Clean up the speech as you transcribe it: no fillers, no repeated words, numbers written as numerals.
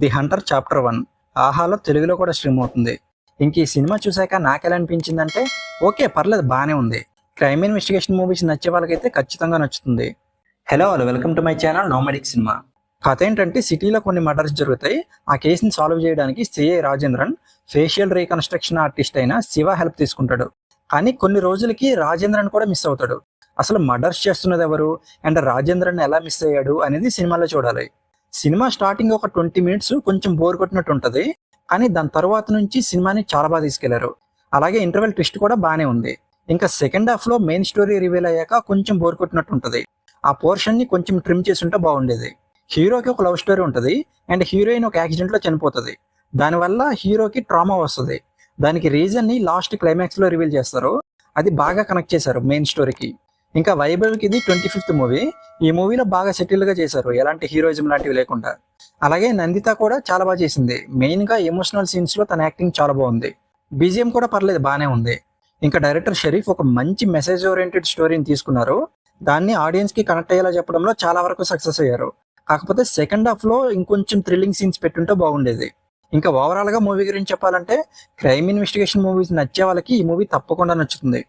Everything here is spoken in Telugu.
ది హంటర్ చాప్టర్ 1 ఆహాలో తెలుగులో కూడా స్ట్రీమ్ అవుతుంది. ఇంక ఈ సినిమా చూశాక నాకెలా అనిపించిందంటే ఓకే పర్లేదు బాగానే ఉంది. క్రైమ్ ఇన్వెస్టిగేషన్ మూవీస్ నచ్చే వాళ్ళకైతే ఖచ్చితంగా నచ్చుతుంది. Hello welcome to my channel nomadic cinema. కథ ఏంటంటే సిటీలో కొన్ని మర్డర్స్ జరుగుతాయి. ఆ కేసుని సాల్వ్ చేయడానికి CI Rajendran facial reconstruction artist అయిన శివ హెల్ప్ తీసుకుంటాడు. కానీ కొన్ని రోజులకి రాజేంద్రన్ కూడా మిస్ అవుతాడు. అసలు మర్డర్స్ చేస్తున్నది ఎవరు అండ్ రాజేంద్రన్ ఎలా మిస్ అయ్యాడు అనేది సినిమాలో చూడాలి. సినిమా స్టార్టింగ్ ఒక 20 మినిట్స్ కొంచెం బోర్ కొట్టినట్టు ఉంటుంది. కానీ దాని తర్వాత నుంచి సినిమాని చాలా బాగా తీసుకెళ్లారు. అలాగే ఇంటర్వెల్ ట్విస్ట్ కూడా బాగానే ఉంది. ఇంకా సెకండ్ హాఫ్ లో మెయిన్ స్టోరీ రివీల్ అయ్యాక కొంచెం బోర్ కొట్టినట్టు ఉంటుంది. ఆ పోర్షన్ ని కొంచెం ట్రిమ్ చేసి ఉంటే బాగుండేది. హీరోకి ఒక లవ్ స్టోరీ ఉంటుంది అండ్ హీరోయిన్ ఒక యాక్సిడెంట్ లో చనిపోతుంది. దానివల్ల హీరోకి ట్రామా వస్తుంది. దానికి రీజన్ ని లాస్ట్ క్లైమాక్స్ లో రివీల్ చేస్తారు. అది బాగా కనెక్ట్ చేశారు మెయిన్ స్టోరీకి. ఇంకా వైభవ్కి ఇది 25th మూవీ. ఈ మూవీలో బాగా సెటిల్ గా చేశారు, ఎలాంటి హీరోయిజం లాంటివి లేకుండా. అలాగే నందిత కూడా చాలా బాగా చేసింది. మెయిన్ గా ఎమోషనల్ సీన్స్ లో తన యాక్టింగ్ చాలా బాగుంది. బీజిఎం కూడా పర్లేదు బాగానే ఉంది. ఇంకా డైరెక్టర్ షరీఫ్ ఒక మంచి మెసేజ్ ఓరియంటెడ్ స్టోరీని తీసుకున్నారు. దాన్ని ఆడియన్స్ కి కనెక్ట్ అయ్యేలా చెప్పడంలో చాలా వరకు సక్సెస్ అయ్యారు. కాకపోతే సెకండ్ హాఫ్ లో ఇంకొంచెం థ్రిల్లింగ్ సీన్స్ పెట్టుంటే బాగుండేది. ఇంకా ఓవరాల్ గా మూవీ గురించి చెప్పాలంటే క్రైమ్ ఇన్వెస్టిగేషన్ మూవీస్ నచ్చే వాళ్ళకి ఈ మూవీ తప్పకుండా నచ్చుతుంది.